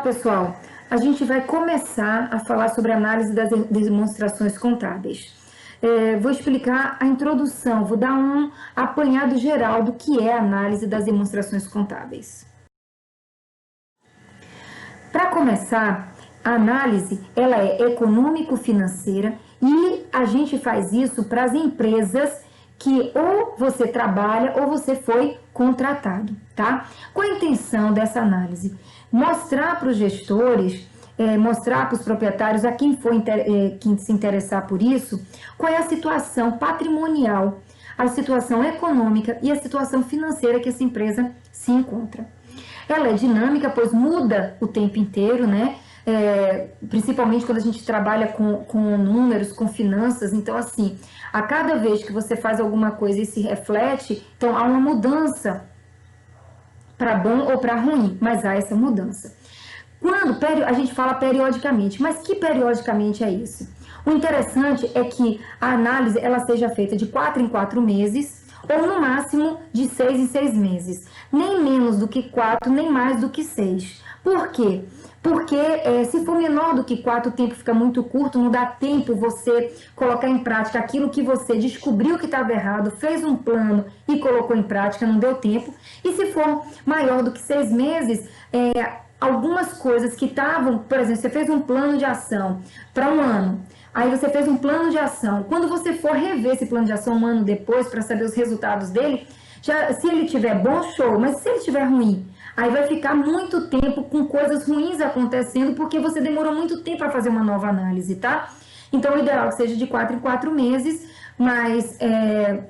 pessoal, a gente vai começar a falar sobre a análise das demonstrações contábeis. Vou explicar a introdução, vou dar um apanhado geral do que é a análise das demonstrações contábeis. Para começar, a análise ela é econômico-financeira e a gente faz isso para as empresas que ou você trabalha ou você foi contratado, tá? Qual a intenção dessa análise? Mostrar para os gestores, mostrar para os proprietários, a quem for quem se interessar por isso, qual é a situação patrimonial, a situação econômica e a situação financeira que essa empresa se encontra. Ela é dinâmica, pois muda o tempo inteiro, né? Principalmente quando a gente trabalha com números, com finanças. Então, assim, a cada vez que você faz alguma coisa e se reflete, então há uma mudança para bom ou para ruim, mas há essa mudança. Quando a gente fala periodicamente, mas que periodicamente é isso? O interessante é que a análise ela seja feita de 4 em 4 meses, ou no máximo de 6 em 6 meses. Nem menos do que 4, nem mais do que 6. Por quê? Porque se for menor do que 4, o tempo fica muito curto, não dá tempo você colocar em prática aquilo que você descobriu que estava errado, fez um plano e colocou em prática, não deu tempo. E se for maior do que 6 meses, algumas coisas que estavam, por exemplo, você fez um plano de ação para um ano, aí você fez um plano de ação. Quando você for rever esse plano de ação um ano depois para saber os resultados dele, se ele tiver bom, show, mas se ele tiver ruim, aí vai ficar muito tempo com coisas ruins acontecendo, porque você demorou muito tempo para fazer uma nova análise, tá? Então, o ideal é que seja de 4 em 4 meses, mas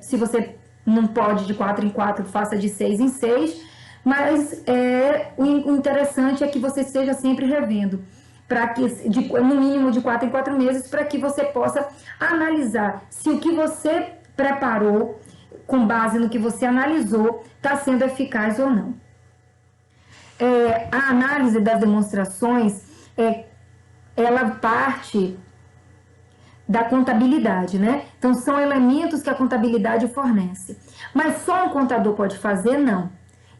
se você não pode de 4 em 4, faça de 6 em 6, mas o interessante é que você esteja sempre revendo, para que no mínimo de 4 em 4 meses, para que você possa analisar se o que você preparou, com base no que você analisou, está sendo eficaz ou não. A análise das demonstrações, ela parte da contabilidade, né? Então, são elementos que a contabilidade fornece. Mas só um contador pode fazer? Não.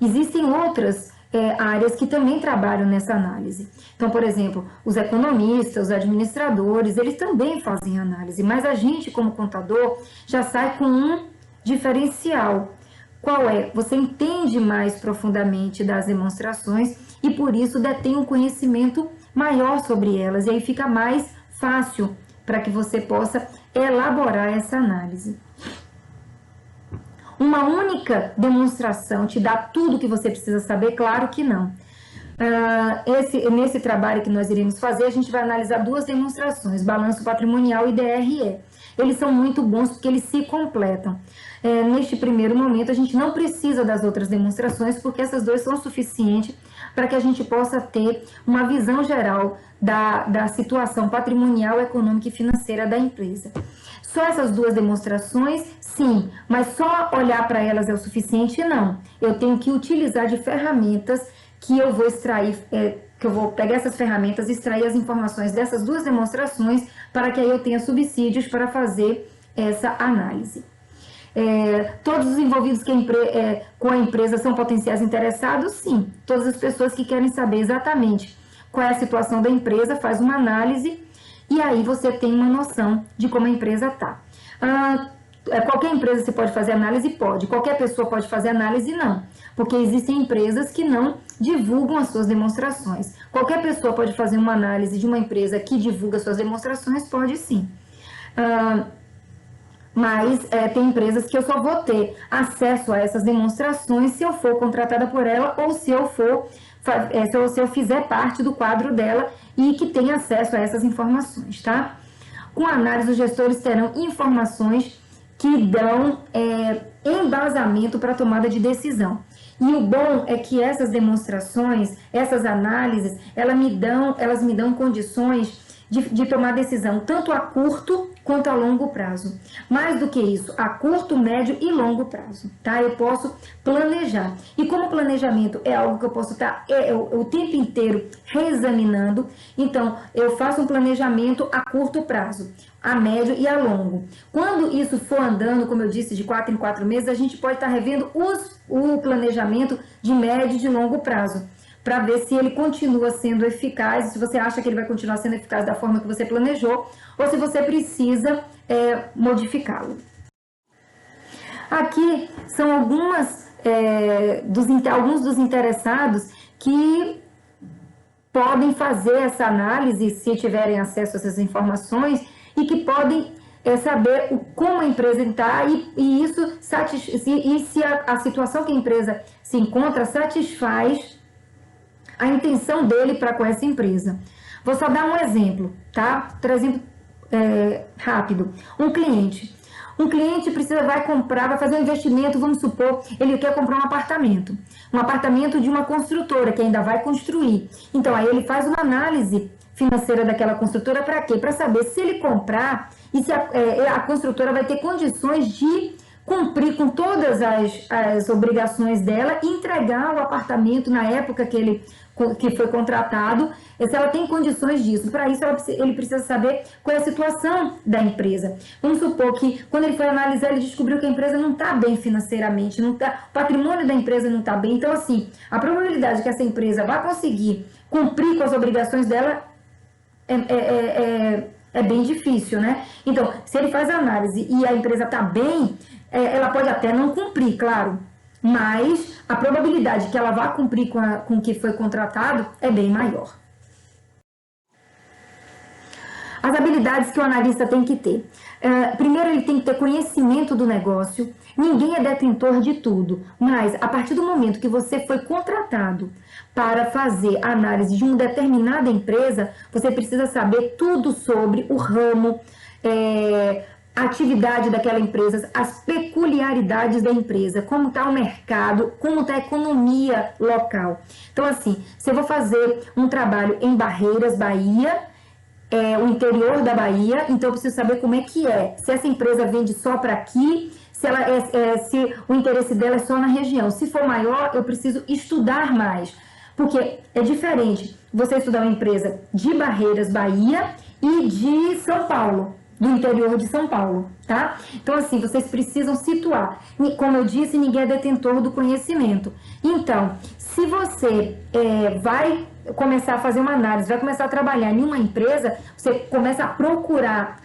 Existem outras áreas que também trabalham nessa análise. Então, por exemplo, os economistas, os administradores, eles também fazem análise, mas a gente, como contador, já sai com um diferencial. Qual é? Você entende mais profundamente das demonstrações e, por isso, detém um conhecimento maior sobre elas, e aí fica mais fácil para que você possa elaborar essa análise. Uma única demonstração te dá tudo que você precisa saber? Claro que não. Nesse trabalho que nós iremos fazer, a gente vai analisar 2 demonstrações, balanço patrimonial e DRE. Eles são muito bons porque eles se completam. Neste primeiro momento, a gente não precisa das outras demonstrações, porque essas 2 são suficientes para que a gente possa ter uma visão geral da situação patrimonial, econômica e financeira da empresa. Só essas 2 demonstrações, sim, mas só olhar para elas é o suficiente? Não. Eu tenho que utilizar de ferramentas que eu vou extrair, que eu vou pegar essas ferramentas e extrair as informações dessas 2 demonstrações para que aí eu tenha subsídios para fazer essa análise. Todos os envolvidos com a empresa são potenciais interessados? Sim. Todas as pessoas que querem saber exatamente qual é a situação da empresa, faz uma análise e aí você tem uma noção de como a empresa está. Qualquer empresa você pode fazer análise? Pode. Qualquer pessoa pode fazer análise? Não. Porque existem empresas que não divulgam as suas demonstrações. Qualquer pessoa pode fazer uma análise de uma empresa que divulga suas demonstrações? Pode sim. Mas tem empresas que eu só vou ter acesso a essas demonstrações se eu for contratada por ela ou se eu fizer parte do quadro dela e que tenha acesso a essas informações, tá? Com a análise, os gestores terão informações que dão embasamento para a tomada de decisão. E o bom é que essas demonstrações, essas análises, elas me dão condições de tomar decisão tanto a curto quanto a longo prazo. Mais do que isso, a curto, médio e longo prazo, tá? Eu posso planejar. E como planejamento é algo que eu posso estar o tempo inteiro reexaminando, então eu faço um planejamento a curto prazo, a médio e a longo. Quando isso for andando, como eu disse, de 4 em 4 meses, a gente pode estar revendo o planejamento de médio e de longo prazo. para ver se ele continua sendo eficaz, se você acha que ele vai continuar sendo eficaz da forma que você planejou, ou se você precisa modificá-lo. Aqui são alguns dos interessados que podem fazer essa análise, se tiverem acesso a essas informações, e que podem saber como a empresa está e se a situação que a empresa se encontra satisfaz a intenção dele para com essa empresa. Vou só dar um exemplo, tá? Trazendo rápido. Um cliente vai fazer um investimento, vamos supor, ele quer comprar um apartamento de uma construtora que ainda vai construir. Então, aí ele faz uma análise financeira daquela construtora para quê? Para saber se ele comprar e se a construtora vai ter condições de cumprir com todas as obrigações dela e entregar o apartamento na época que foi contratado, se ela tem condições disso. Para isso, ele precisa saber qual é a situação da empresa. Vamos supor que, quando ele foi analisar, ele descobriu que a empresa não está bem financeiramente, o patrimônio da empresa não está bem. Então, assim, a probabilidade que essa empresa vai conseguir cumprir com as obrigações dela é bem difícil, né? Então, se ele faz a análise e a empresa está bem, ela pode até não cumprir, claro, mas a probabilidade que ela vá cumprir com o que foi contratado é bem maior. As habilidades que o analista tem que ter. Primeiro, ele tem que ter conhecimento do negócio. Ninguém é detentor de tudo, mas a partir do momento que você foi contratado para fazer a análise de uma determinada empresa, você precisa saber tudo sobre o ramo, a atividade daquela empresa, as peculiaridades da empresa, como está o mercado, como está a economia local. Então, assim, se eu vou fazer um trabalho em Barreiras, Bahia, o interior da Bahia, então eu preciso saber como é que é. Se essa empresa vende só para aqui, se o interesse dela é só na região. Se for maior, eu preciso estudar mais, porque é diferente você estudar uma empresa de Barreiras, Bahia e de São Paulo, do interior de São Paulo, tá? Então, assim, vocês precisam situar. Como eu disse, ninguém é detentor do conhecimento. Então, se você vai começar a fazer uma análise, vai começar a trabalhar em uma empresa, você começa a procurar,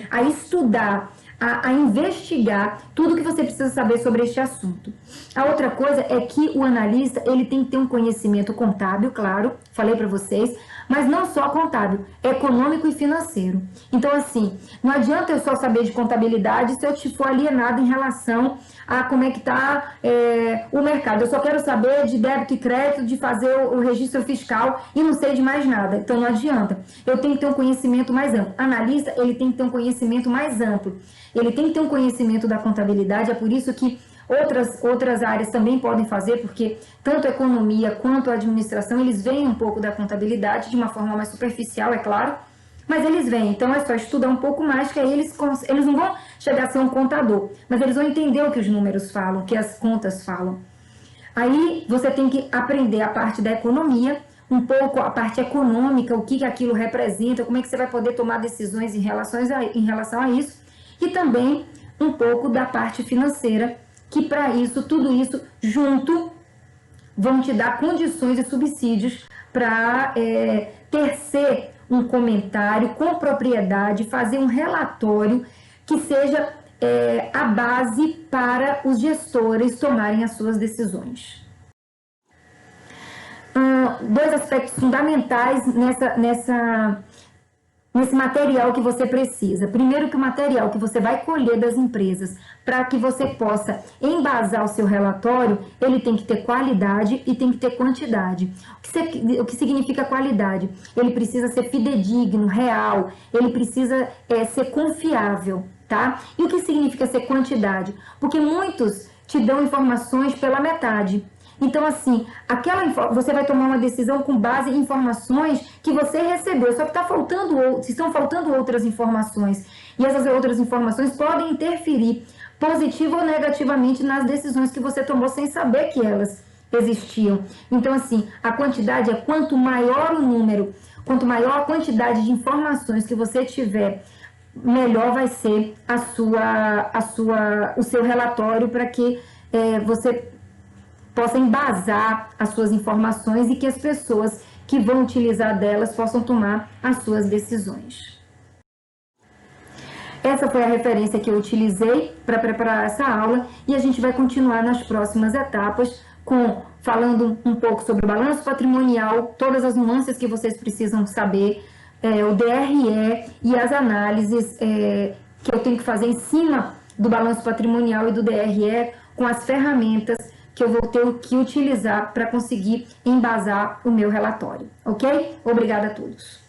a estudar, a investigar tudo que você precisa saber sobre este assunto. A outra coisa é que o analista, ele tem que ter um conhecimento contábil, claro, falei para vocês, mas não só contábil, econômico e financeiro. Então, assim, não adianta eu só saber de contabilidade se eu for alienado em relação a como é que está o mercado. Eu só quero saber de débito e crédito, de fazer o registro fiscal e não sei de mais nada. Então, não adianta. Eu tenho que ter um conhecimento mais amplo. Analista, ele tem que ter um conhecimento mais amplo. Ele tem que ter um conhecimento da contabilidade, é por isso que outras áreas também podem fazer, porque tanto a economia quanto a administração, eles veem um pouco da contabilidade, de uma forma mais superficial, é claro, mas eles veem. Então, é só estudar um pouco mais, que aí eles não vão chegar a ser um contador, mas eles vão entender o que os números falam, o que as contas falam. Aí, você tem que aprender a parte da economia, um pouco a parte econômica, o que aquilo representa, como é que você vai poder tomar decisões em relação a isso, e também um pouco da parte financeira, que para isso, tudo isso junto, vão te dar condições e subsídios para tecer um comentário com propriedade, fazer um relatório que seja a base para os gestores tomarem as suas decisões. Dois aspectos fundamentais nesse material que você precisa. Primeiro, que o material que você vai colher das empresas, para que você possa embasar o seu relatório, ele tem que ter qualidade e tem que ter quantidade. O que significa qualidade? Ele precisa ser fidedigno, real, ele precisa ser confiável, tá? E o que significa ser quantidade? Porque muitos te dão informações pela metade. Então, assim, você vai tomar uma decisão com base em informações que você recebeu, só que estão faltando outras informações. E essas outras informações podem interferir positiva ou negativamente nas decisões que você tomou sem saber que elas existiam. Então, assim, a quantidade é quanto maior o número, quanto maior a quantidade de informações que você tiver, melhor vai ser o seu relatório para que você possa embasar as suas informações e que as pessoas que vão utilizar delas possam tomar as suas decisões. Essa foi a referência que eu utilizei para preparar essa aula e a gente vai continuar nas próximas etapas falando um pouco sobre o balanço patrimonial, todas as nuances que vocês precisam saber, o DRE e as análises que eu tenho que fazer em cima do balanço patrimonial e do DRE com as ferramentas que eu vou ter que utilizar para conseguir embasar o meu relatório, ok? Obrigada a todos.